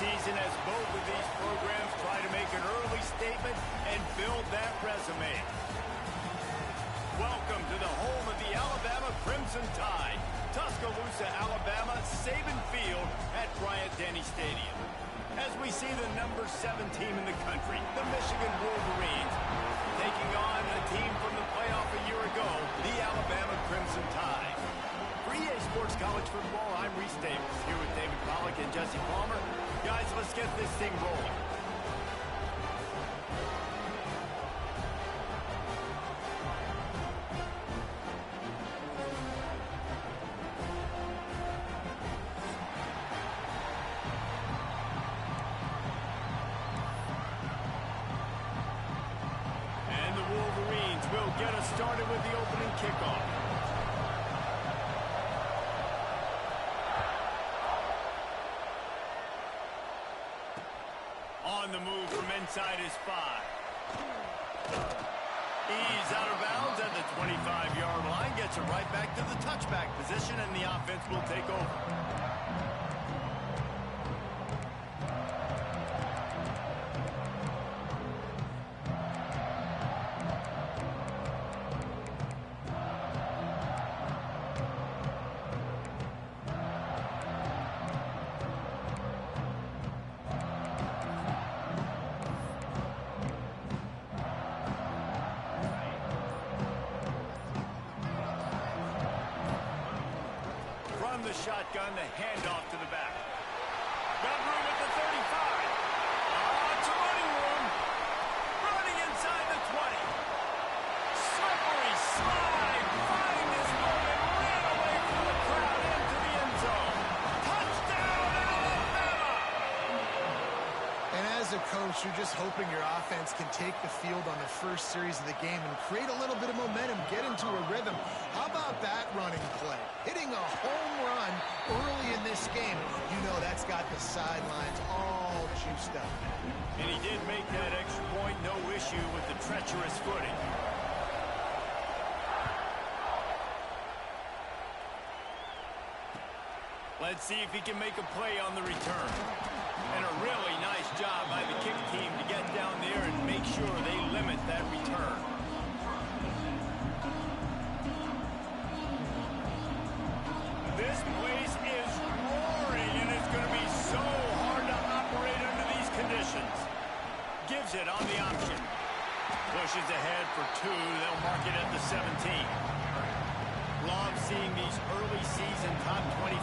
season as both of these programs try to make an early statement and build that resume. Welcome to the home of the Alabama Crimson Tide, Tuscaloosa, Alabama, Saban Field at Bryant-Denny Stadium. As we see the number 7 team in the country, the Michigan Wolverines, taking on a team from the playoff a year ago, the Alabama Crimson Tide. For EA Sports College Football, I'm Reese Davis, here with David Pollack and Jesse Palmer. Guys, let's get this thing rolling. And the Wolverines will get us started with the opening kickoff. On the move from inside his 5. He's out of bounds at the 25-yard line. Gets it right back to the touchback position, and the offense will take over. From the shotgun, the handoff to the back. Got room at the 35. It's a running room. Running inside the 20. Slippery slide. Finding his moment. Ran away from the crowd into the end zone. Touchdown, Alabama! And as a coach, you're just hoping your offense can take the field on the first series of the game and create a little bit of momentum, get into a rhythm. How about that running play? Hitting a home run early in this game. You know that's got the sidelines all juiced up. And he did make that extra point, no issue with the treacherous footing. Let's see if he can make a play on the return. And a really nice job by the kick team to get down there and make sure they limit that return. This place is roaring, and it's going to be so hard to operate under these conditions. Gives it on the option. Pushes ahead for 2. They'll mark it at the 17. Love seeing these early season top 25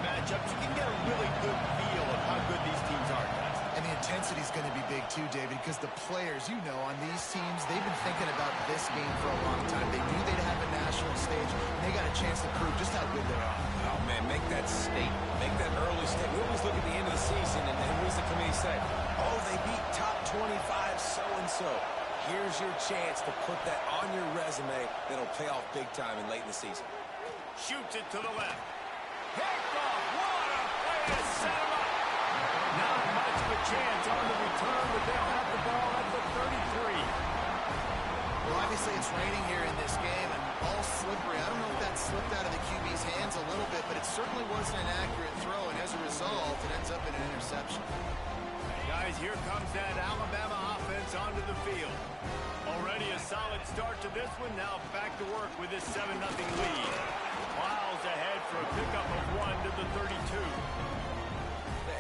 matchups. You can get a really good feel of how good these teams are, guys. And the intensity is going to be big too, David, because the players, you know, on these teams, they've been thinking about this game for a long time. They knew they'd have a national stage, and they got a chance to prove just how good they are. Oh, man, make that statement. Make that early statement. We always look at the end of the season, and what does the committee say? Oh, they beat top 25 so-and-so. Here's your chance to put that on your resume that'll pay off big time and late in the season. Shoots it to the left. Picked off. What a play to set him up. Not much of a chance on the return, but they'll have the ball at the 33. Well, obviously it's raining here in this game, and ball's slippery. I don't know if that slipped out of the QB's hands a little bit, but it certainly wasn't an accurate throw, and as a result, it ends up in an interception. Guys, here comes that Alabama offense onto the field. Already a solid start to this one. Now back to work with this 7-0 lead. Miles ahead for a pickup of 1 to the 32.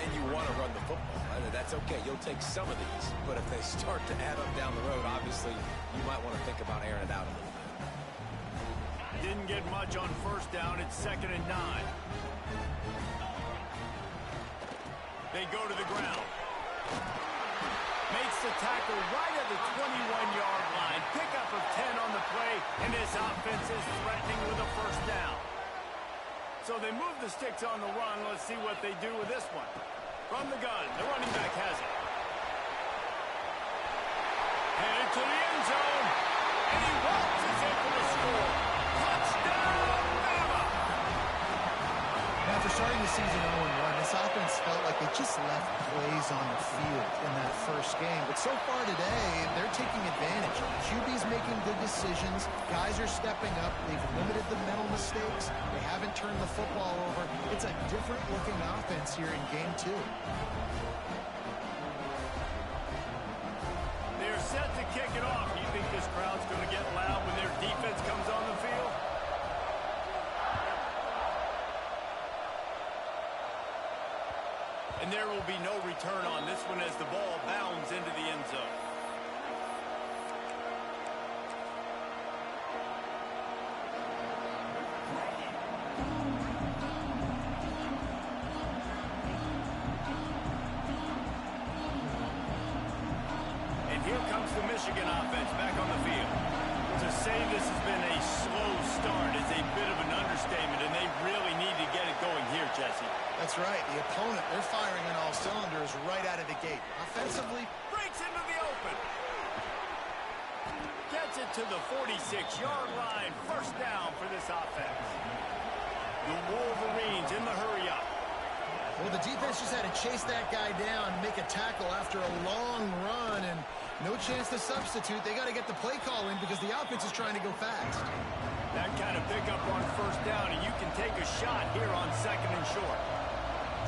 And you want to run the football. That's okay. You'll take some of these. But if they start to add up down the road, obviously, you might want to think about airing it out a little bit. Didn't get much on first down. It's 2nd and 9. They go to the ground. Makes the tackle right at the 21-yard line. Pickup of 10 on the play, and this offense is threatening with a first down. So they move the sticks on the run. Let's see what they do with this one. From the gun, the running back has it. Headed to the end zone, and he waltzes in for the score. Touchdown, Bama! Now, after starting the season 0-1, this offense felt like they just left plays on the field in that first game. But so far today, they're taking advantage. QB's making good decisions. Guys are stepping up. They've limited the mental mistakes. They haven't turned the football over. It's a different-looking offense here in Game 2. And there will be no return on this one as the ball bounds into the end zone. And here comes the Michigan offense back on the field. To say this has been a slow start is a bit of an understatement, and they really need to get it going here, Jesse. That's right. The opponent, they're firing on all cylinders right out of the gate. Offensively, Breaks into the open. Gets it to the 46-yard line. First down for this offense. The Wolverines in the hurry-up. well, the defense just had to chase that guy down, make a tackle after a long run, and no chance to substitute. They got to get the play call in because the offense is trying to go fast. That kind of pickup on first down, and you can take a shot here on second and short.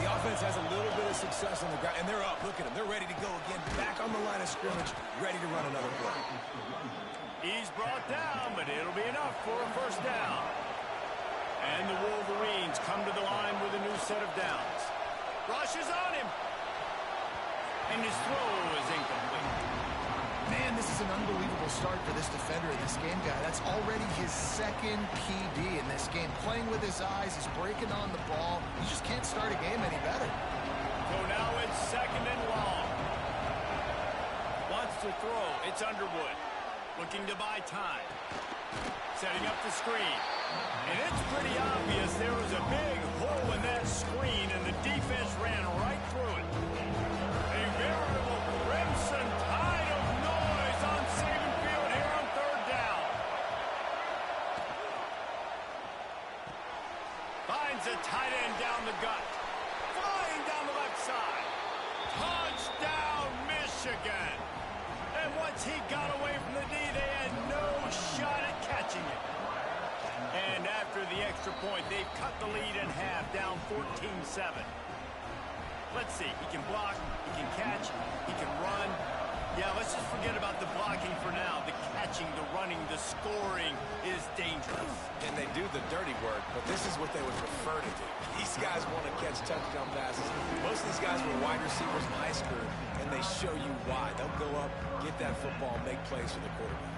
The offense has a little bit of success on the ground, and they're up. Look at them. They're ready to go again. Back on the line of scrimmage, ready to run another play. He's brought down, but it'll be enough for a first down. And the Wolverines come to the line with a new set of downs. Rushes on him. And his throw is incomplete. Man, this is an unbelievable start for this defender in this game, guy. That's already his second PD in this game. Playing with his eyes, he's breaking on the ball. You just can't start a game any better. So now it's second and long. Wants to throw. It's Underwood. Looking to buy time. Setting up the screen. And it's pretty obvious there was a big hole in that screen, and the defense ran right through it. A veritable crimson tide of noise on Saban Field here on third down. Finds a tight end down the gut. Flying down the left side. Touchdown, Michigan. And once he got away from the D, they had no shot at catching it. And after the extra point, they've cut the lead in half, down 14-7. Let's see. He can block, he can catch, he can run. Yeah, let's just forget about the blocking for now. The catching, the running, the scoring is dangerous. And they do the dirty work, but this is what they would prefer to do. These guys want to catch touchdown passes. Most of these guys were wide receivers in high school, and they show you why. They'll go up, get that football, make plays for the quarterback.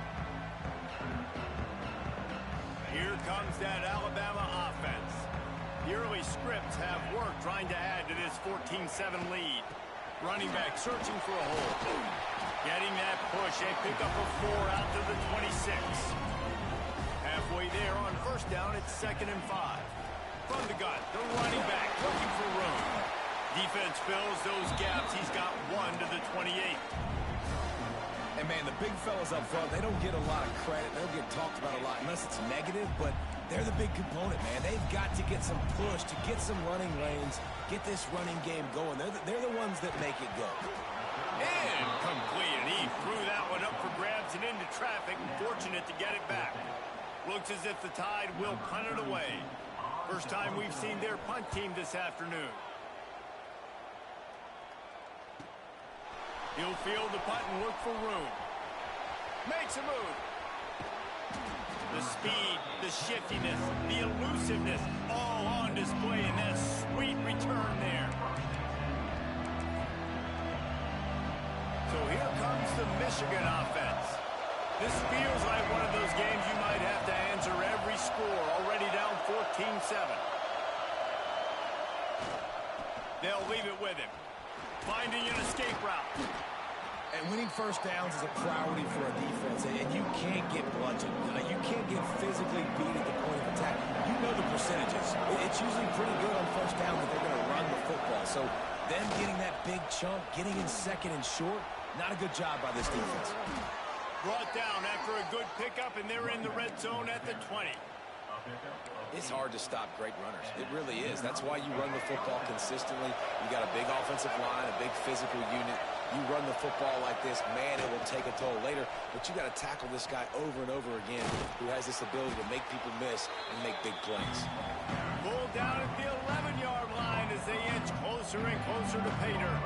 Here comes that Alabama offense. The early scripts have worked trying to add to this 14-7 lead. Running back searching for a hole. Getting that push. A pickup of 4 out to the 26. Halfway there on first down, it's 2nd and 5. From the gun, the running back looking for room. Defense fills those gaps. He's got 1 to the 28. And, man, the big fellas up front, they don't get a lot of credit. They don't get talked about a lot unless it's negative, but they're the big component, man. They've got to get some push, to get some running lanes, get this running game going. They're the ones that make it go. Incomplete, and he threw that one up for grabs and into traffic. Fortunate to get it back. Looks as if the Tide will punt it away. First time we've seen their punt team this afternoon. He'll field the punt and look for room. Makes a move. The speed, the shiftiness, the elusiveness, all on display in that sweet return there. So here comes the Michigan offense. This feels like one of those games you might have to answer every score, already down 14-7. They'll leave it with him. Finding an escape route. And winning first downs is a priority for a defense, and you can't get bludgeoned. You can't get physically beat at the point of attack. You know the percentages. It's usually pretty good on first down that they're going to run the football. So them getting that big chunk, getting in 2nd and short, not a good job by this defense. Brought down after a good pickup, and they're in the red zone at the 20. It's hard to stop great runners. It really is. That's why you run the football consistently. You got a big offensive line, a big physical unit. You run the football like this, man, it will take a toll later. But you got to tackle this guy over and over again who has this ability to make people miss and make big plays. Pulled down at the 11-yard line as they inch closer and closer to pay dirt.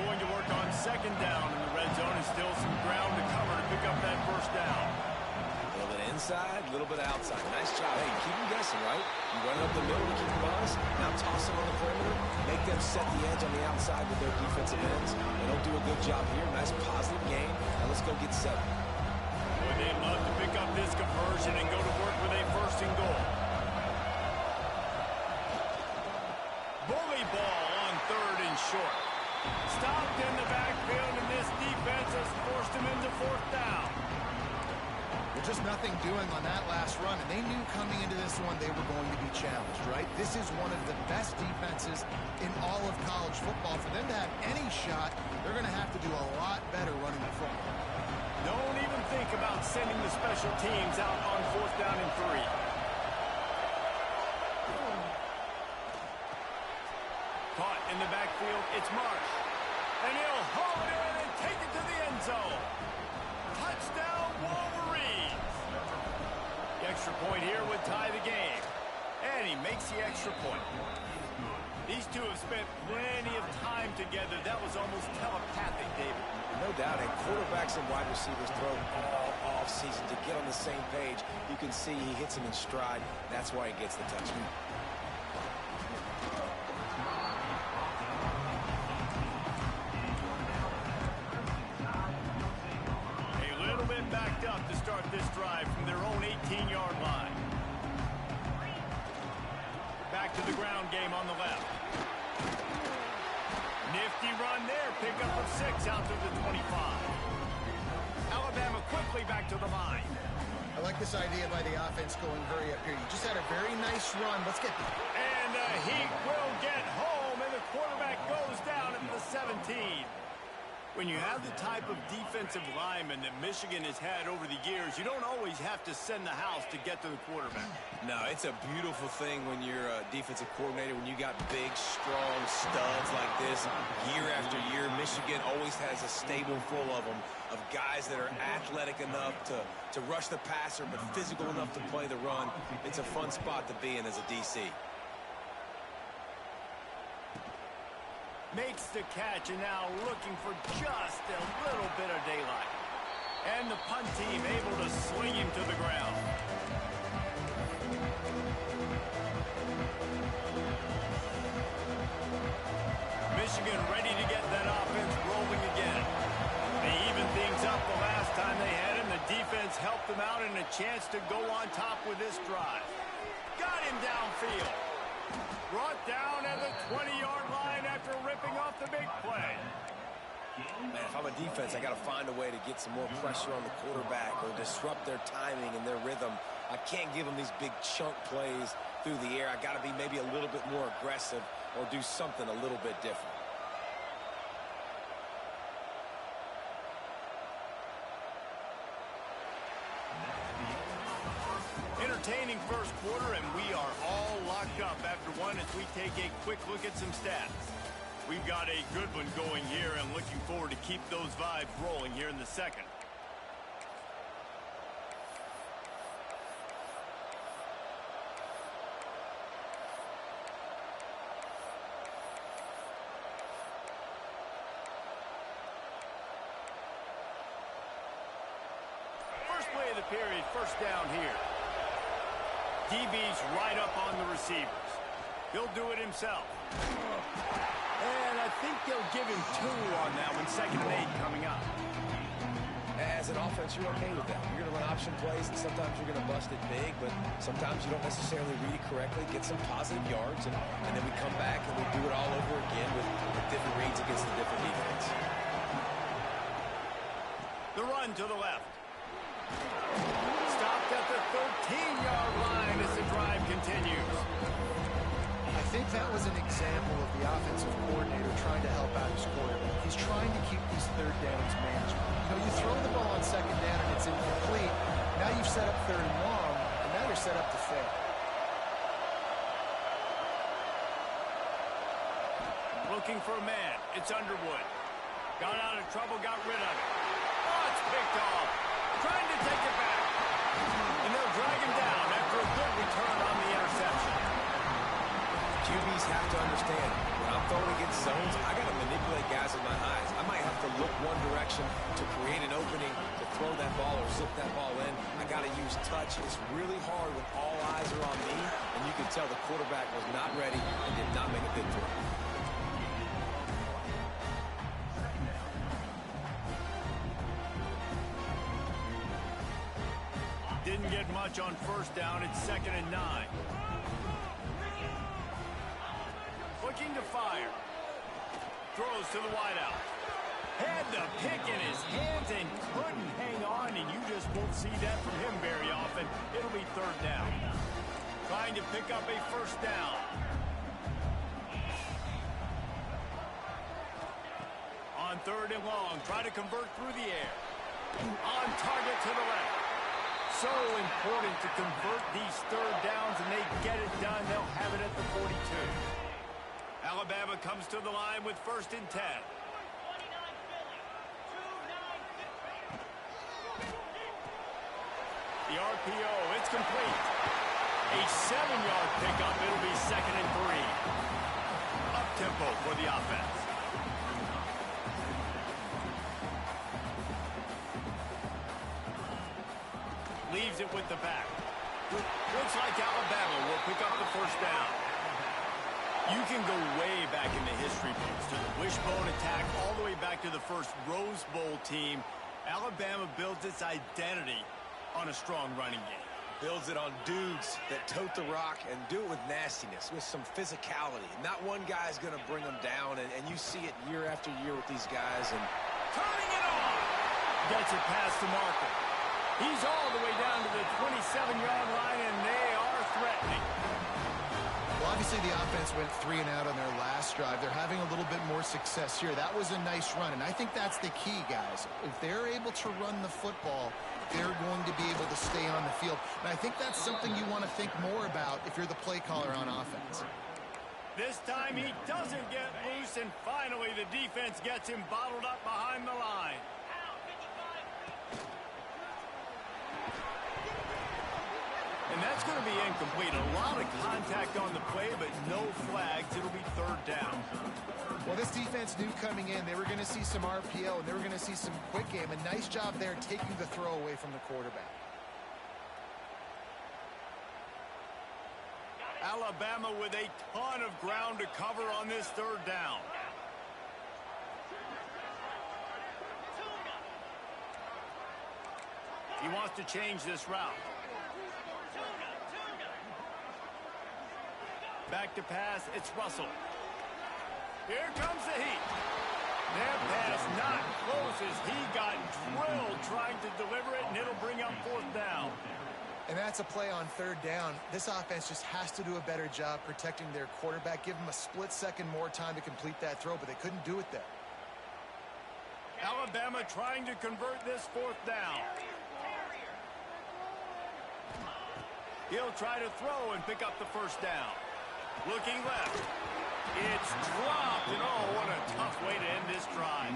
Going to work on 2nd down in the red zone, and still some ground to cover to pick up that first down. A little bit inside, a little bit outside. Nice job. Hey, keep them guessing, right? You run it up the middle to keep them honest. Now toss them on the perimeter. Make them set the edge on the outside with their defensive ends. They don't do a good job here. Nice positive game. Now let's go get 7. Boy, they'd love to pick up this conversion and go to work with a 1st and goal. Bully ball on 3rd and short. Stopped in the backfield, and this defense has forced him into 4th down. Well, just nothing doing on that last run, and they knew coming into this one they were going to be challenged, right? This is one of the best defenses in all of college football. For them to have any shot, they're going to have to do a lot better running the football. Don't even think about sending the special teams out on 4th down and 3. Caught in the backfield, it's Marsh. And he'll haul it in and take it to the end zone. Touchdown, Wolverines. The extra point here would tie the game. And he makes the extra point. These two have spent plenty of time together. That was almost telepathic, David. No doubt, and quarterbacks and wide receivers throw all offseason to get on the same page. You can see he hits him in stride. That's why he gets the touchdown. Backed up to start this drive from their own 18-yard line. Back to the ground game on the left. Nifty run there. Pickup of 6 out to the 25. Alabama quickly back to the line. I like this idea by the offense going hurry up here. You just had a very nice run. Let's get there. And he will get home, and the quarterback goes down at the 17. When you have the type of defensive lineman that Michigan has had over the years, you don't always have to send the house to get to the quarterback. No, it's a beautiful thing when you're a defensive coordinator, when you got big, strong studs like this. Year after year, Michigan always has a stable full of them, of guys that are athletic enough to rush the passer, but physical enough to play the run. It's a fun spot to be in as a DC. Makes the catch, and now looking for just a little bit of daylight. And the punt team able to swing him to the ground. Michigan ready to get that offense rolling again. They evened things up the last time they had him. The defense helped them out, and a chance to go on top with this drive. Got him downfield. Brought down at the 20-yard line after ripping off the big play. Man, if I'm a defense, I got to find a way to get some more pressure on the quarterback or disrupt their timing and their rhythm. I can't give them these big chunk plays through the air. I got to be maybe a little bit more aggressive or do something a little bit different. Entertaining first quarter, and we are all locked up after one as we take a quick look at some stats. We've got a good one going here, and looking forward to keep those vibes rolling here in the second. First play of the period, first down here. DB's right up on the receivers. He'll do it himself. And I think they'll give him 2 on that one. 2nd and 8 coming up. As an offense, you're okay with that. You're going to run option plays, and sometimes you're going to bust it big, but sometimes you don't necessarily read it correctly, get some positive yards, and then we come back and we do it all over again with different reads against the different defense. The run to the left. Stopped at the 13-yard line as the drive continues. I think that was an example of the offensive coordinator trying to help out his quarterback. He's trying to keep these 3rd downs manageable. You know, you throw the ball on 2nd down and it's incomplete. Now you've set up 3rd and long, and now you're set up to fail. Looking for a man. It's Underwood. Got out of trouble, got rid of it. Oh, it's picked off. Trying to take it back. And they'll drag him down after a good return on the interception. QBs have to understand, when I'm throwing against zones, I got to manipulate guys with my eyes. I might have to look one direction to create an opening, to throw that ball or zip that ball in. I got to use touch. It's really hard when all eyes are on me, and you can tell the quarterback was not ready and did not make a big throw. Didn't get much on first down. It's 2nd and 9. Looking to fire. Throws to the wideout. Had the pick in his hands and couldn't hang on, and you just won't see that from him very often. It'll be 3rd down. Trying to pick up a first down. On 3rd and long, try to convert through the air. On target to the left. So important to convert these 3rd downs, and they get it done. They'll have it at the 42. Alabama comes to the line with 1st and 10. The RPO, it's complete. A 7-yard pickup. It'll be 2nd and 3. Up-tempo for the offense. Leaves it with the back. Looks like Alabama will pick up the first down. You can go way back in the history books to the wishbone attack all the way back to the first Rose Bowl team. Alabama builds its identity on a strong running game. Builds it on dudes that tote the rock and do it with nastiness, with some physicality. Not one guy's going to bring them down, and you see it year after year with these guys. And turning it on. Gets it past the marker. He's all the way down to the 27-yard line, and they are threatening. Well, obviously the offense went 3 and out on their last drive. They're having a little bit more success here. That was a nice run, and I think that's the key, guys. If they're able to run the football, they're going to be able to stay on the field. And I think that's something you want to think more about if you're the play caller on offense. This time he doesn't get loose, and finally the defense gets him bottled up behind the line. And that's going to be incomplete. A lot of contact on the play, but no flags. It'll be 3rd down. Well, this defense knew coming in they were going to see some RPO, and they were going to see some quick game. A nice job there taking the throw away from the quarterback. Alabama with a ton of ground to cover on this 3rd down. He wants to change this route. Back to pass, it's Russell. Here comes the heat. That pass not close as he got drilled trying to deliver it, and it'll bring up 4th down. And that's a play on 3rd down. This offense just has to do a better job protecting their quarterback. Give him a split second more time to complete that throw, but they couldn't do it there. Alabama trying to convert this 4th down. He'll try to throw and pick up the first down. Looking left. It's dropped, and oh, what a tough way to end this drive.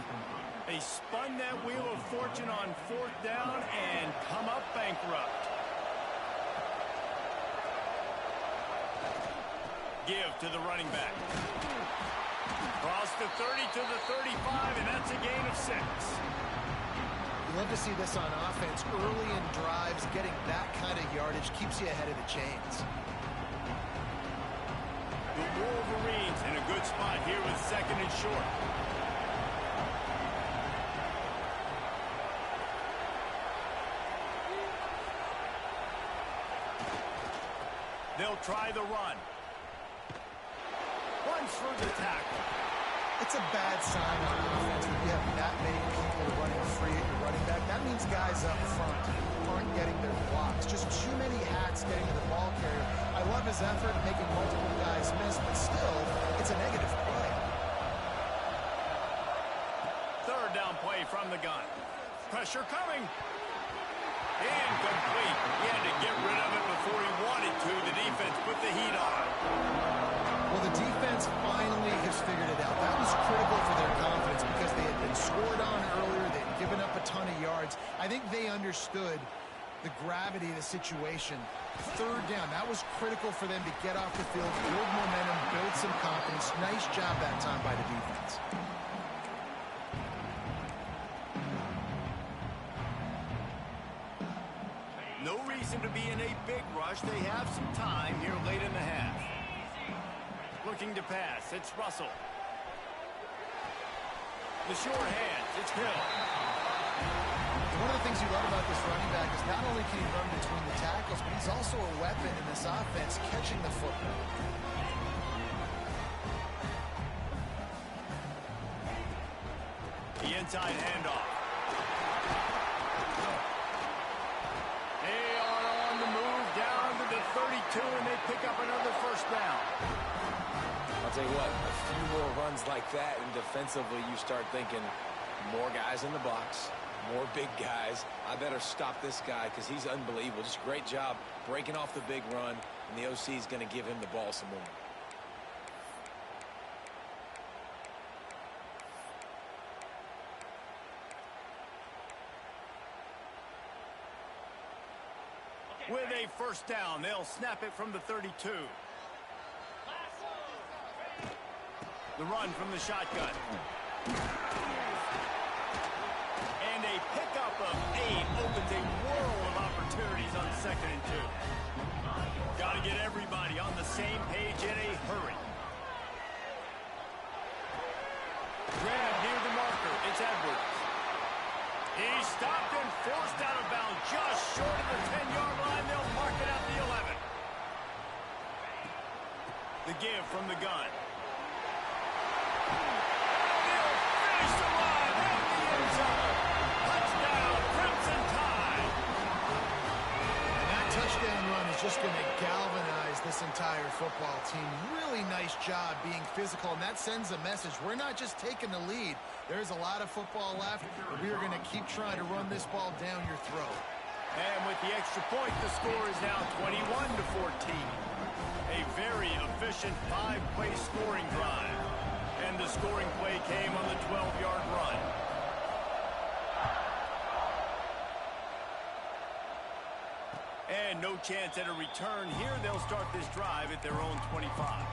They spun that wheel of fortune on 4th down and come up bankrupt. Give to the running back. Cross the 30 to the 35, and that's a gain of 6. You love to see this on offense. Early in drives, getting that kind of yardage keeps you ahead of the chains. The Wolverines in a good spot here with 2nd and short. They'll try the run. Runs through the tackle. It's a bad sign on offense when you have that many people running free at your running back. That means guys up front aren't getting their blocks. Just too many hats getting to the ball carrier. I love his effort making multiple guys miss, but still, it's a negative play. 3rd down play from the gun. Pressure coming. Incomplete. He had to get rid of it before he wanted to. The defense put the heat on. Well, the defense finally has figured it out. That was critical for their confidence because they had been scored on earlier. They had given up a ton of yards. I think they understood the gravity of the situation. 3rd down, that was critical for them to get off the field, build momentum, build some confidence. Nice job that time by the defense. No reason to be in a big rush. They have some time here late in the half. Looking to pass. It's Russell. The short hands. It's Hill. One of the things you love about this running back is not only can he run between the tackles, but he's also a weapon in this offense, catching the football. The inside handoff. They are on the move down to the 32, and they pick up another first down. I'll tell you what, a few more runs like that, and defensively you start thinking more guys in the box, more big guys. I better stop this guy because he's unbelievable. Just great job breaking off the big run, and the OC is going to give him the ball some more. With a first down, they'll snap it from the 32. The run from the shotgun. And a pickup of 8 opens a world of opportunities on 2nd and 2. Got to get everybody on the same page in a hurry. Grab near the marker. It's Edwards. He's stopped and forced out of bounds just short of the 10-yard line. They'll mark it at the 11. The give from the gun. They'll finish the run at the end zone. Touchdown, Crimson Tide. And that touchdown run is just going to galvanize this entire football team. Really nice job being physical, and that sends a message. We're not just taking the lead. There's a lot of football left, but we are going to keep trying to run this ball down your throat. And with the extra point, the score is now 21-14. A very efficient 5-play scoring drive. And the scoring play came on the 12-yard run. And no chance at a return here. They'll start this drive at their own 25.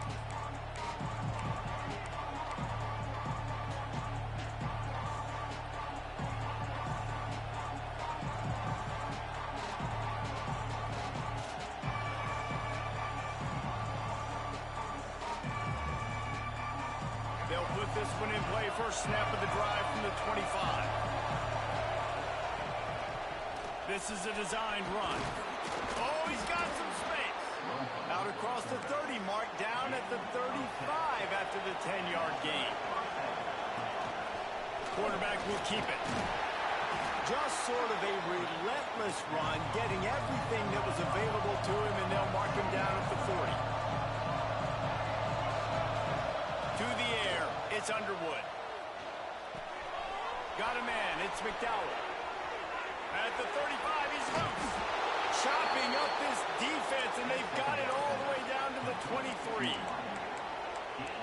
They'll put this one in play. First snap of the drive from the 25. This is a designed run. Oh, he's got some space. Out across the 30 mark, down at the 35 after the 10-yard gain. Quarterback will keep it. Just sort of a relentless run, getting everything that was available to him, and they'll mark him down at the 40. To the air, it's Underwood. Got a man, it's McDowell. At the 35, he's loose. Chopping up this defense, and they've got it all the way down to the 23.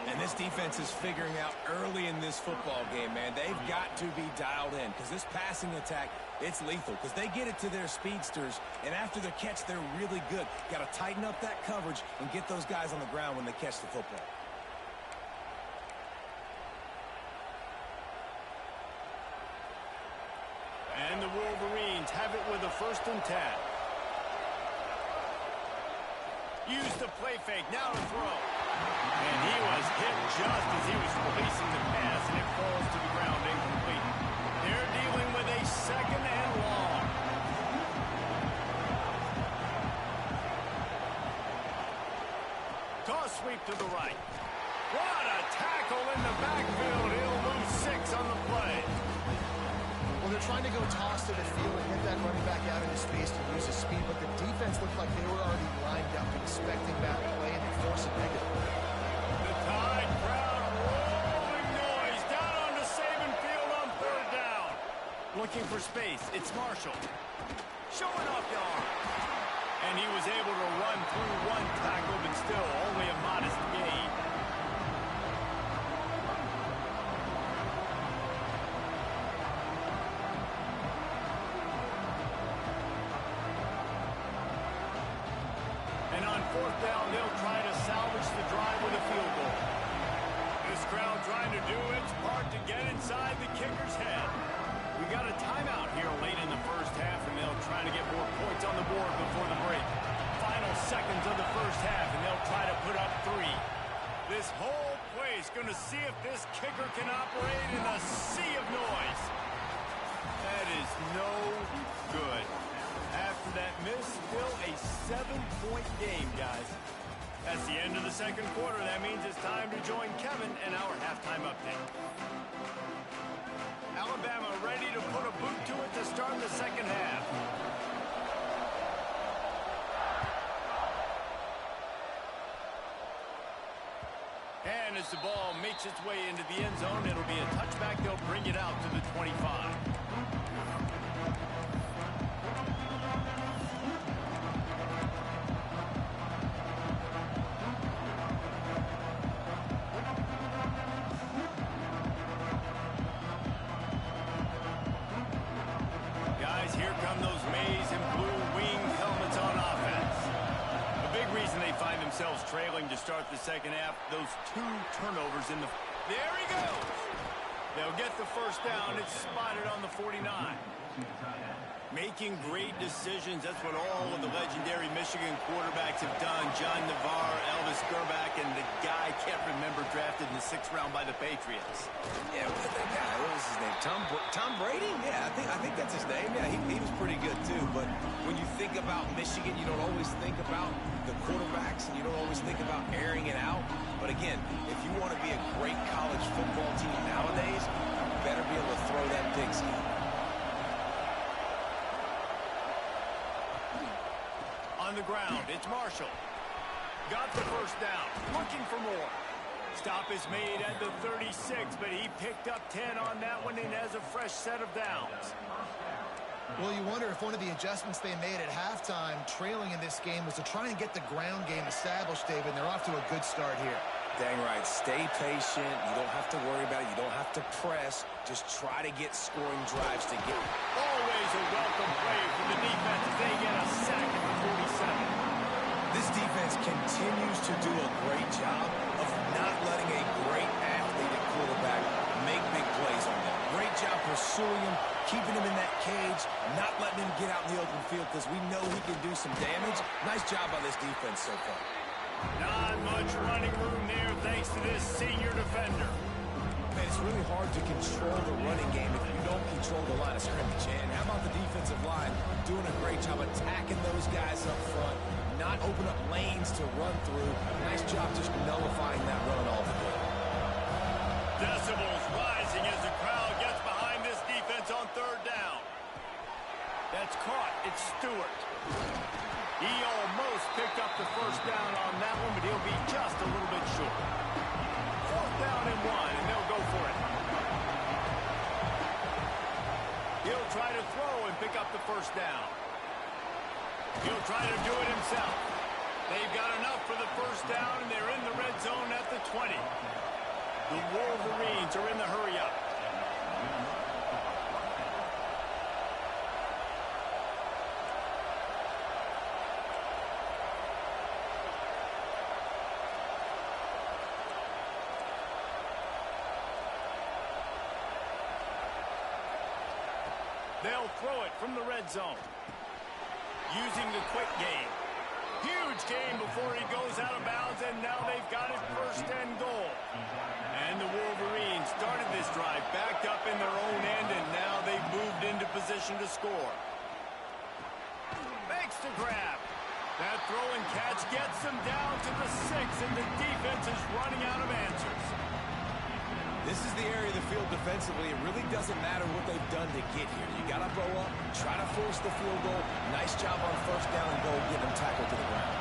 And this defense is figuring out early in this football game, man. They've got to be dialed in because this passing attack, it's lethal because they get it to their speedsters, and after the catch, they're really good. Got to tighten up that coverage and get those guys on the ground when they catch the football. And the Wolverines have it with a 1st and 10. Use the play fake, now to throw. And he was hit just as he was releasing the pass, and it falls to the ground incomplete. They're dealing with a 2nd and long. Toss sweep to the right. What a tackle in the backfield. He'll lose 6 on the play. Well, they're trying to go toss to the field and get that running back out into space to use his speed, but the defense looked like they were already lined up expecting that play, and they force it negative. The Tide crowd rolling noise down onto Saban Field on 3rd down. Looking for space, it's Marshall. Showing off the arm. And he was able to run through 1 tackle, but still only a modest gain. And on 4th down, they'll try to salvage the drive with a field goal. This crowd trying to do its part to get inside the kicker's head. We got a timeout here late in the 1st half, and they'll try to get more points on the board seconds of the first half, and they'll try to put up 3. This whole place going to see if this kicker can operate in a sea of noise. That is no good. After that miss, still a 7-point game, guys. That's the end of the second quarter. That means it's time to join Kevin and our halftime update. Alabama ready to put a boot to it to start the second half. And as the ball makes its way into the end zone, it'll be a touchback. They'll bring it out to the 25. Guys, here come those maize and blue winged helmets on offense. A big reason they find themselves trailing to start the second half, those 2 turnovers in the... There he goes! They'll get the first down. It's spotted on the 49. Making great decisions. That's what all of the legendary Michigan quarterbacks have done. John Navarre, Elvis Gerbach, and the guy I can't remember drafted in the 6th round by the Patriots. Yeah, that guy, what was his name? Tom Brady? Yeah, I think that's his name. Yeah, he was pretty good too. But when you think about Michigan, you don't always think about the quarterbacks, and you don't always think about airing it out. But again, if you want to be a great college football team nowadays, you better be able to throw that pigskin. On the ground, it's Marshall. Got the first down, looking for more. Stop is made at the 36, but he picked up 10 on that one and has a fresh set of downs. Well, you wonder if one of the adjustments they made at halftime, trailing in this game, was to try and get the ground game established, David, and they're off to a good start here. Dang right. Stay patient. You don't have to worry about it. You don't have to press. Just try to get scoring drives to get. Always a welcome play for the defense as they get a sack at the 47. This defense continues to do a great job of not letting a great athlete at quarterback make big plays on them. Great job pursuing him, keeping him in that cage, not letting him get out in the open field because we know he can do some damage. Nice job by this defense so far. Not much running room there thanks to this senior defender. Man, it's really hard to control the running game if you don't control the line of scrimmage. And how about the defensive line doing a great job attacking those guys up front, not open up lanes to run through. Nice job just nullifying that run altogether. Decibels rising as the crowd gets behind this defense on third down. That's caught. It's Stewart. He almost picked up the first down on that one, but he'll be just a little bit short. 4th down and 1, and they'll go for it. He'll try to throw and pick up the first down. He'll try to do it himself. They've got enough for the first down, and they're in the red zone at the 20. The Wolverines are in the hurry-up. They'll throw it from the red zone. Using the quick game. Huge game before he goes out of bounds, and now they've got it 1st and goal. And the Wolverines started this drive backed up in their own end, and now they've moved into position to score. Makes the grab. That throw and catch gets them down to the 6, and the defense is running out of answers. This is the area of the field defensively. It really doesn't matter what they've done to get here. You got to blow up, try to force the field goal. Nice job on 1st down and goal, getting them tackled to the ground.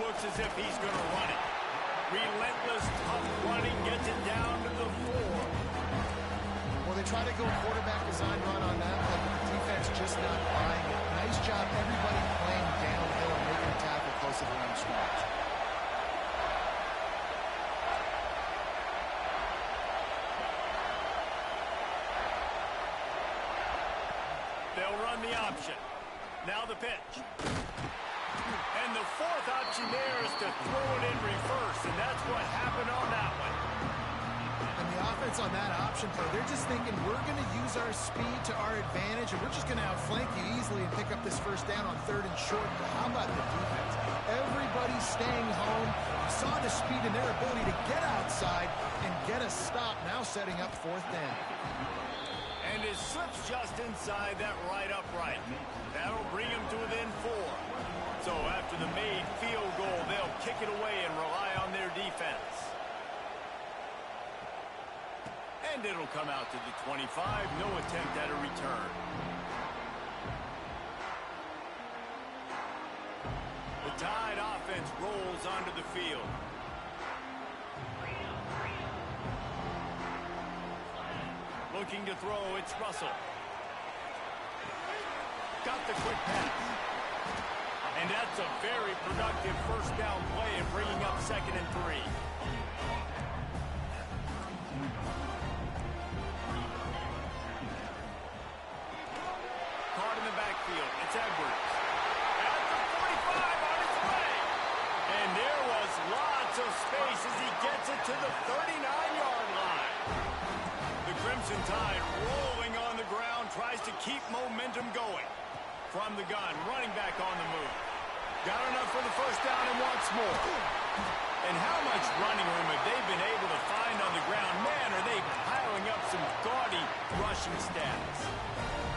Looks as if he's going to run it. Relentless, tough running gets it down to the 4. Well, they try to go quarterback design run on that play, but the defense just not buying it. Nice job, everybody playing downhill and making a tackle close to the line of scrimmage. They'll run the option. Now the pitch. And the 4th option there is to throw it in reverse, and that's what happened on that one. And the offense on that option option play. They're just thinking, we're going to use our speed to our advantage, and we're just going to outflank you easily and pick up this first down on 3rd and short. But how about the defense? Everybody's staying home. You saw the speed in their ability to get outside and get a stop, now setting up 4th down. And it slips just inside that right upright. That'll bring him to within 4. So after the made field goal, they'll kick it away and rely on their defense. And it'll come out to the 25. No attempt at a return. The Tide offense rolls onto the field. Looking to throw, it's Russell. Got the quick pass. And that's a very productive first down play and bringing up 2nd and 3. Caught in the backfield. It's Edwards. At the 45 on his way. And there was lots of space as he gets it to the 39-yard line. The Crimson Tide rolling on the ground, tries to keep momentum going. From the gun, running back on the move. Got enough for the first down and wants more. And how much running room have they been able to find on the ground? Man, are they piling up some gaudy rushing stats.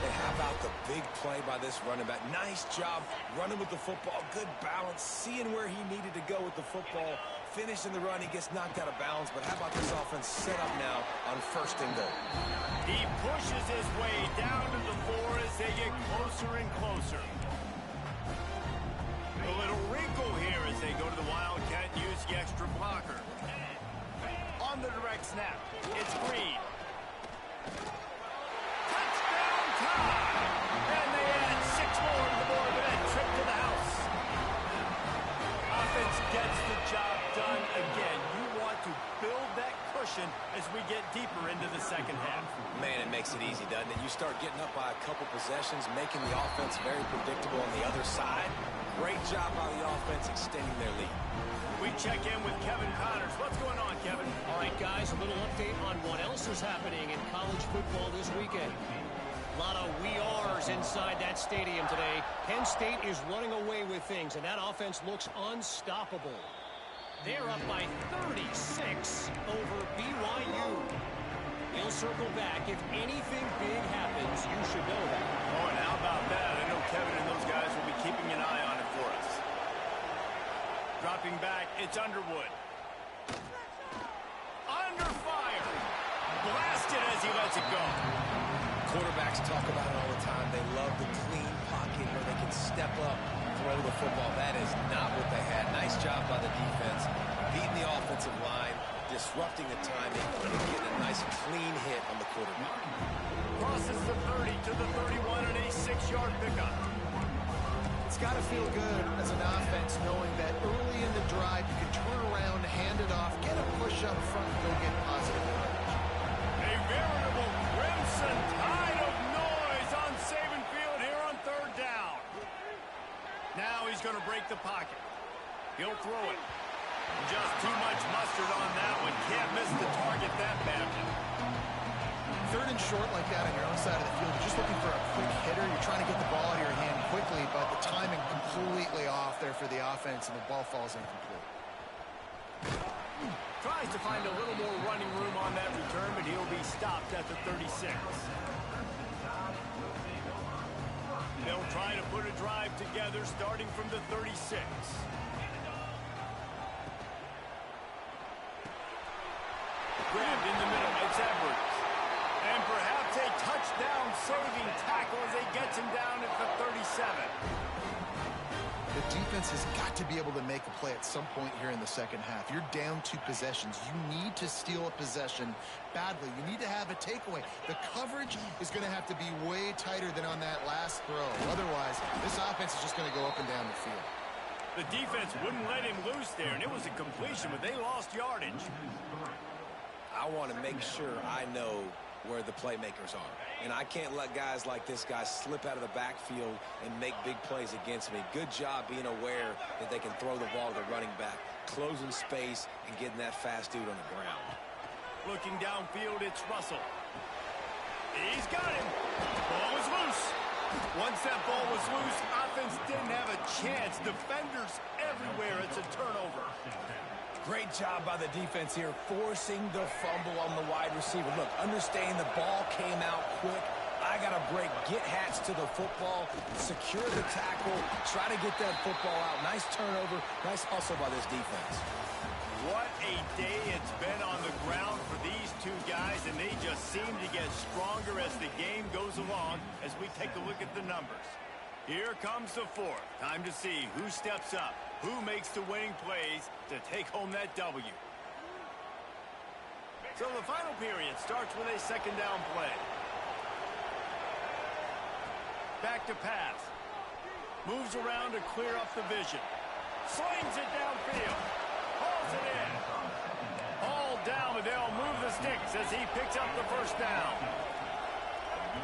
Hey, how about the big play by this running back? Nice job running with the football. Good balance, seeing where he needed to go with the football. Finishing the run, he gets knocked out of bounds. But how about this offense set up now on 1st and goal? He pushes his way down to the 4 as they get closer and closer. A little wrinkle here as they go to the Wildcat and use the extra blocker. On the direct snap, it's Green. Touchdown Tide! And they add 6 more to the board with that trip to the house. Offense gets the job done again. You want to build that cushion as we get deeper into the 2nd half. Man, it makes it easy, doesn't it? You start getting up by a couple possessions, making the offense very predictable on the other side. Great job by the offense extending their lead. We check in with Kevin Connors. What's going on, Kevin? All right, guys, a little update on what else is happening in college football this weekend. A lot of we ares inside that stadium today. Penn State is running away with things, and that offense looks unstoppable. They're up by 36 over BYU. He'll circle back. If anything big happens, you should know that. Oh, and how about that? I know Kevin and those guys will be keeping an eye on it for us. Dropping back, it's Underwood. Under fire. Blasted as he lets it go. Quarterbacks talk about it all the time. They love the clean pocket where they can step up, throw the football. That is not what they had. Nice job by the defense, beating the offensive line, disrupting the timing, and getting a nice clean hit on the quarterback. Crosses the 30 to the 31 and a 6-yard pickup. It's got to feel good as an offense knowing that early in the drive you can turn around, hand it off, get a push up front, and go get positive yardage. A veritable Crimson Tide of noise on Saban Field here on 3rd down. Now he's going to break the pocket. He'll throw it. Just too much mustard on that one. Can't miss the target that badly. 3rd and short like that on your own side of the field. You're just looking for a quick hitter. You're trying to get the ball out of your hand quickly, but the timing completely off there for the offense, and the ball falls incomplete. Tries to find a little more running room on that return, but he'll be stopped at the 36. They'll try to put a drive together starting from the 36. Grabbed in the middle. It's Edwards. And perhaps a touchdown-saving tackle as he gets him down at the 37. The defense has got to be able to make a play at some point here in the 2nd half. You're down 2 possessions. You need to steal a possession badly. You need to have a takeaway. The coverage is going to have to be way tighter than on that last throw. Otherwise, this offense is just going to go up and down the field. The defense wouldn't let him loose there, and it was a completion, but they lost yardage. I want to make sure I know where the playmakers are. And I can't let guys like this guy slip out of the backfield and make big plays against me. Good job being aware that they can throw the ball to the running back, closing space, and getting that fast dude on the ground. Looking downfield, it's Russell. He's got him. Ball is loose. Once that ball was loose, offense didn't have a chance. Defenders everywhere. It's a turnover. Great job by the defense here, forcing the fumble on the wide receiver. Look, understand the ball came out quick. I got to break, get Hats to the football, secure the tackle, try to get that football out. Nice turnover, nice hustle by this defense. What a day it's been on the ground for these two guys, and they just seem to get stronger as the game goes along as we take a look at the numbers. Here comes the fourth. Time to see who steps up, who makes the winning plays to take home that W. So the final period starts with a second down play. Back to pass. Moves around to clear up the vision. Slings it downfield. Hauls it in. All down, but they'll move the sticks as he picks up the first down.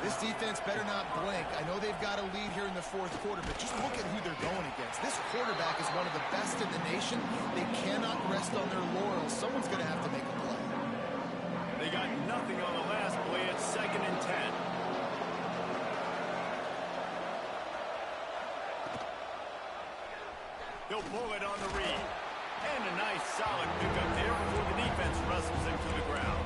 This defense better not blink. I know they've got a lead here in the fourth quarter, but just look at who they're going against. This quarterback is one of the best in the nation. They cannot rest on their laurels. Someone's going to have to make a play. They got nothing on the last play. It's 2nd and 10. He'll pull it on the read. And a nice solid pickup there before the defense wrestles him to the ground.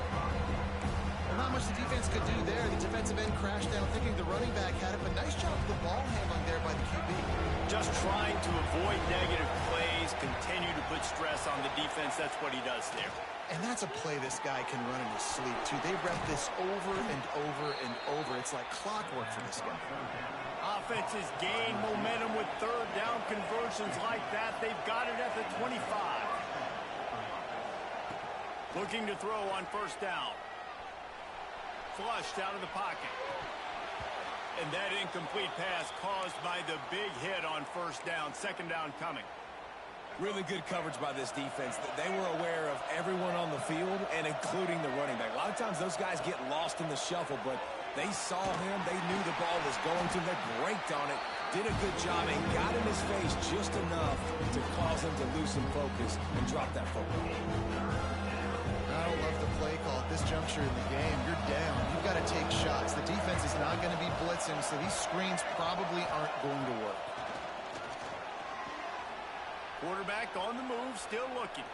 Well, not much the defense could do there. The defensive end crashed down thinking the running back had it, but nice job of the ball handling there by the QB. Just trying to avoid negative plays, continue to put stress on the defense. That's what he does there. And that's a play this guy can run in his sleep, too. They rep this over and over and over. It's like clockwork for this guy. Offenses gain momentum with third down conversions like that. They've got it at the 25. Looking to throw on first down. Flushed out of the pocket. And that incomplete pass caused by the big hit on first down. Second down coming. Really good coverage by this defense. They were aware of everyone on the field and including the running back. A lot of times those guys get lost in the shuffle, but they saw him. They knew the ball was going to. They braked on it, did a good job, and got in his face just enough to cause him to lose some focus and drop that football. I don't love the play call at this juncture in the game. You're down. You've got to take shots. The defense is not going to be blitzing, so these screens probably aren't going to work. Quarterback on the move, still looking.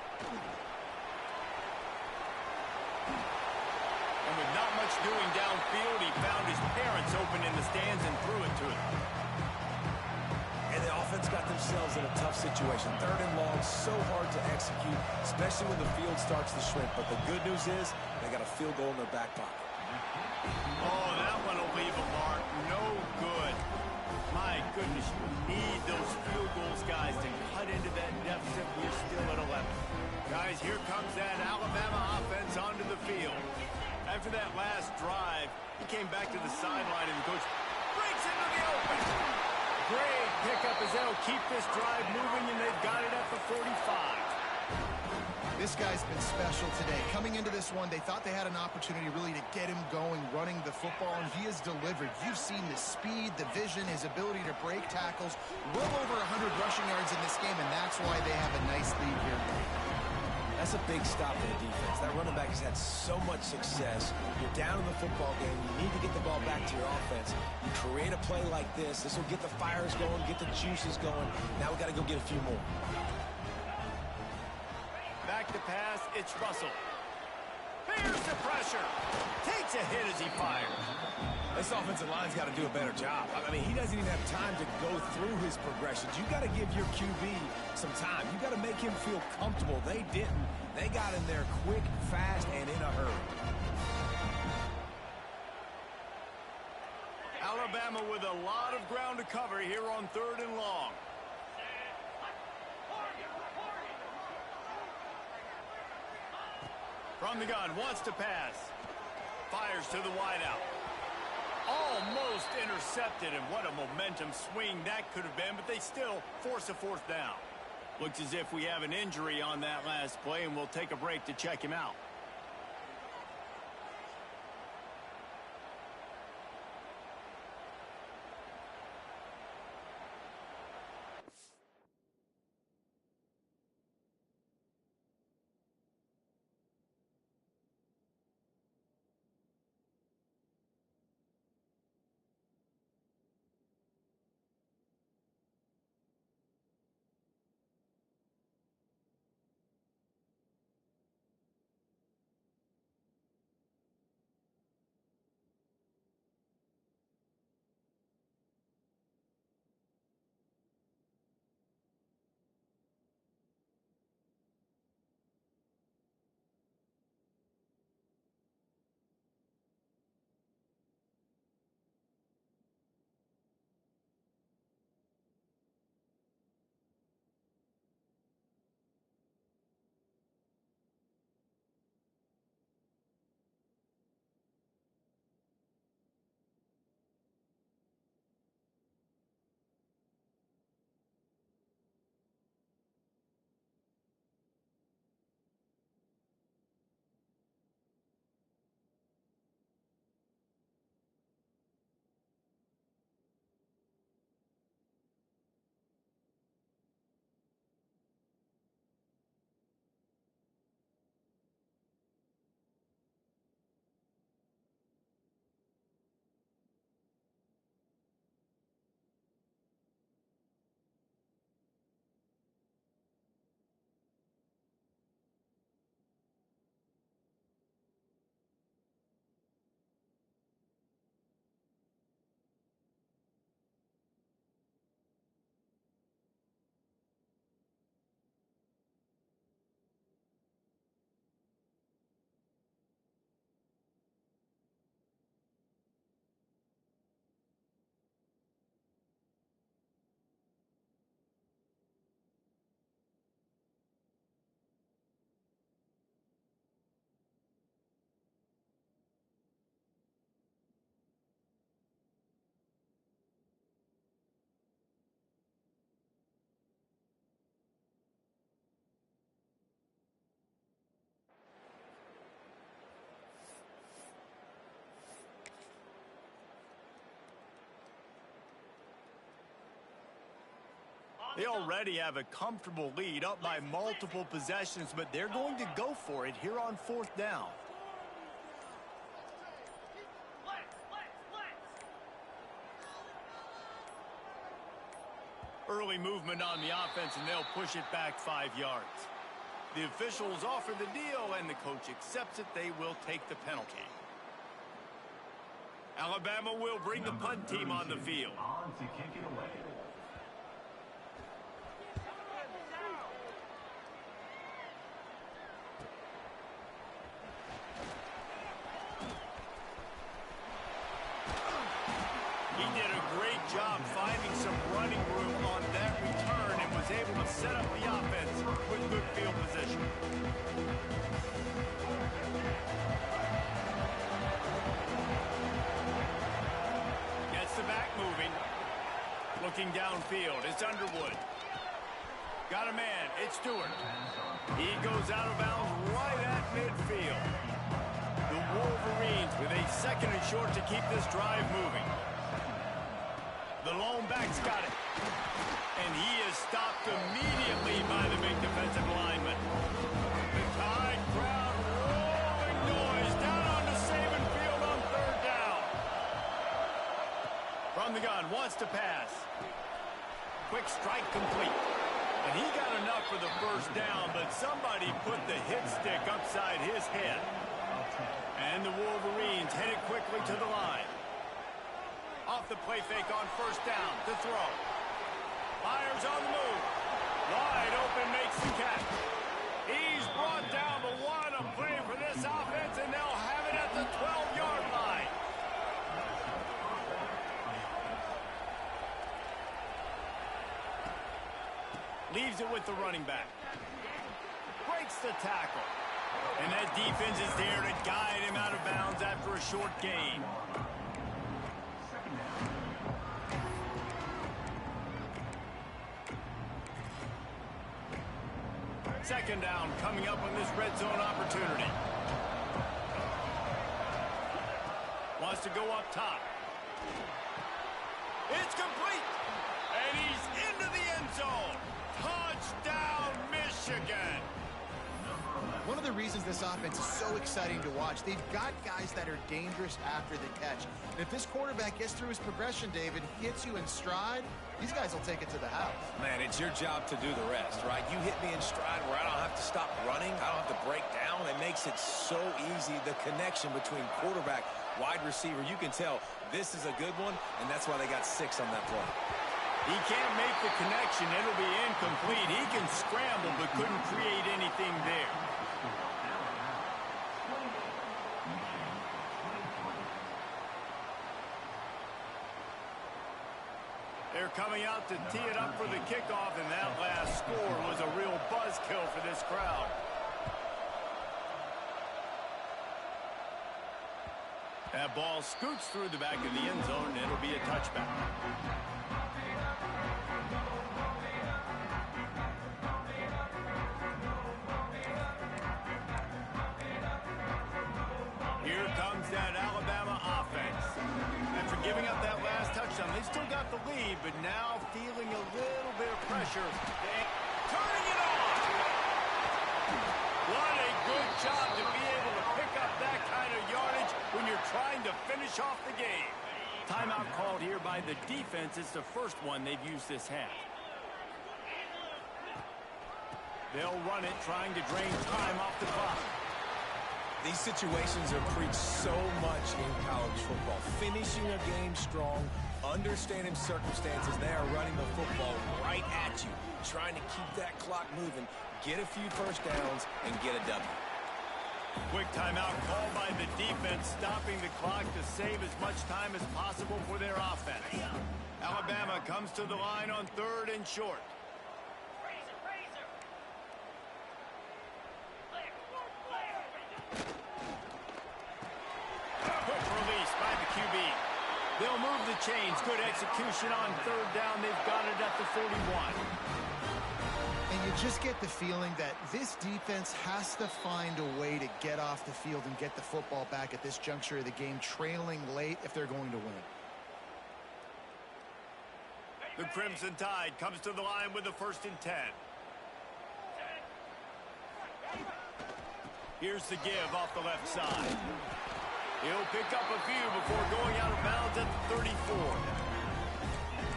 And with not much doing downfield, he found his parents open in the stands and threw it to them. And the offense got themselves in a tough situation. Third and long, so hard to execute, especially when the field starts to shrink. But the good news is they got a field goal in their back pocket. Oh, that one will leave a mark. No good. My goodness, you need those field goals, guys, to cut into that deficit. We're still at 11. Guys, here comes that Alabama offense onto the field. After that last drive, he came back to the sideline, and the coach breaks into the open. Great pickup as they'll keep this drive moving, and they've got it at the 45. This guy's been special today. Coming into this one, they thought they had an opportunity really to get him going, running the football, and he has delivered. You've seen the speed, the vision, his ability to break tackles. Well over 100 rushing yards in this game, and that's why they have a nice lead here. That's a big stop for the defense. That running back has had so much success. You're down in the football game. You need to get the ball back to your offense. You create a play like this. This will get the fires going, get the juices going. Now we got to go get a few more. Back to pass, it's Russell. Bears the pressure. Takes a hit as he fires. This offensive line's got to do a better job. I mean, he doesn't even have time to go through his progressions. You got to give your QB some time. You got to make him feel comfortable. They didn't. They got in there quick, fast, and in a hurry. Alabama with a lot of ground to cover here on third and long. From the gun, wants to pass. Fires to the wideout. Almost intercepted, and what a momentum swing that could have been, but they still force a fourth down. Looks as if we have an injury on that last play, and we'll take a break to check him out. They already have a comfortable lead up by multiple possessions, but they're going to go for it here on 4th down. Early movement on the offense, and they'll push it back 5 yards. The officials offer the deal, and the coach accepts it. They will take the penalty. Alabama will bring the punt team on the field. On to kick it away. He did a great job finding some running room on that return and was able to set up the offense with good field position. Gets the back moving. Looking downfield, it's Underwood. Got a man, it's Stewart. He goes out of bounds right at midfield. The Wolverines with a 2nd and short to keep this drive moving. The lone back's got it. And he is stopped immediately by the big defensive lineman. The Tide crowd rolling noise down onto Saban Field on 3rd down. From the gun, wants to pass. Quick strike complete. And he got enough for the 1st down, but somebody put the hit stick upside his head. And the Wolverines headed quickly to the line. Off the play fake on 1st down to throw. Fires on the move. Wide open, makes the catch. He's brought down, but what a play for this offense, and they'll have it at the 12-yard line. Leaves it with the running back. Breaks the tackle. And that defense is there to guide him out of bounds after a short gain. 2nd down coming up on this red zone opportunity. Wants to go up top. It's complete. And he's into the end zone. Touchdown, Michigan. One of the reasons this offense is so exciting to watch, they've got guys that are dangerous after the catch. And if this quarterback gets through his progression, David, hits you in stride, these guys will take it to the house. Man, it's your job to do the rest, right? You hit me in stride where I don't have to stop running. I don't have to break down. It makes it so easy, the connection between quarterback, wide receiver. You can tell this is a good one, and that's why they got 6 on that play. He can't make the connection. It'll be incomplete. He can scramble, but couldn't create anything there. They're coming out to tee it up for the kickoff, and that last score was a real buzzkill for this crowd. That ball scoots through the back of the end zone, and it'll be a touchback. Here comes that Alabama offense. After giving up that last touchdown, they still got the lead, but now feeling a little bit of pressure. Turning it on! What a good job to be able to pick up that kind of yardage when you're trying to finish off the game. Timeout called here by the defense. It's the first one they've used this half. They'll run it, trying to drain time off the clock. These situations are preached so much in college football. Finishing a game strong, understanding circumstances. They are running the football right at you, trying to keep that clock moving, get a few 1st downs, and get a W. Quick timeout called by the defense, stopping the clock to save as much time as possible for their offense. Alabama comes to the line on 3rd and short. They'll move the chains. Good execution on 3rd down. They've got it at the 41. And you just get the feeling that this defense has to find a way to get off the field and get the football back at this juncture of the game, trailing late if they're going to win. The Crimson Tide comes to the line with the 1st and 10. Here's the give off the left side. He'll pick up a few before going out of bounds at the 34.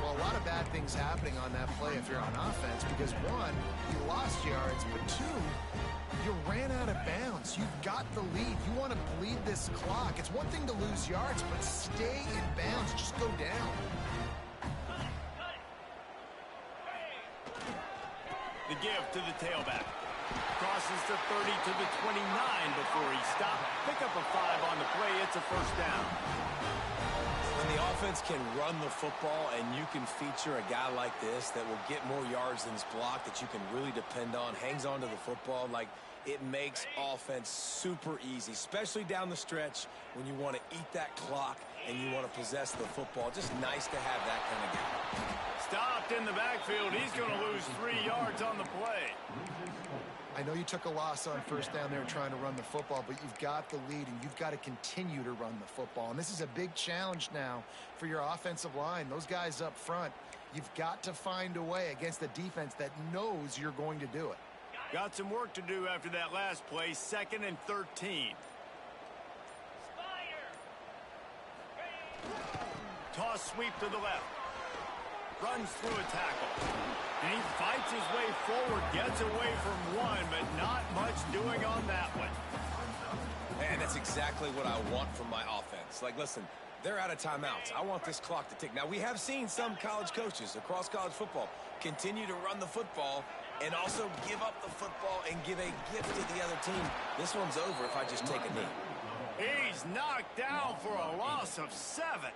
Well, a lot of bad things happening on that play if you're on offense because, one, you lost yards, but two, you ran out of bounds. You've got the lead. You want to bleed this clock. It's one thing to lose yards, but stay in bounds. Just go down. The give to the tailback. Crosses the 30 to the 29 before he stopped. Pick up a 5 on the play. It's a 1st down. When the offense can run the football and you can feature a guy like this that will get more yards than his block, that you can really depend on, hangs on to the football, like it makes offense super easy, especially down the stretch when you want to eat that clock and you want to possess the football. Just nice to have that kind of guy. Stopped in the backfield. He's going to lose 3 yards on the play. I know you took a loss on 1st down there trying to run the football, but you've got the lead, and you've got to continue to run the football. And this is a big challenge now for your offensive line. Those guys up front, you've got to find a way against a defense that knows you're going to do it. Got some work to do after that last play, 2nd and 13. Toss sweep to the left. Runs through a tackle. And he fights his way forward, gets away from one, but not much doing on that one. And that's exactly what I want from my offense. Like, listen, they're out of timeouts. I want this clock to tick. Now, we have seen some college coaches across college football continue to run the football and also give up the football and give a gift to the other team. This one's over if I just take a knee. He's knocked down for a loss of 7.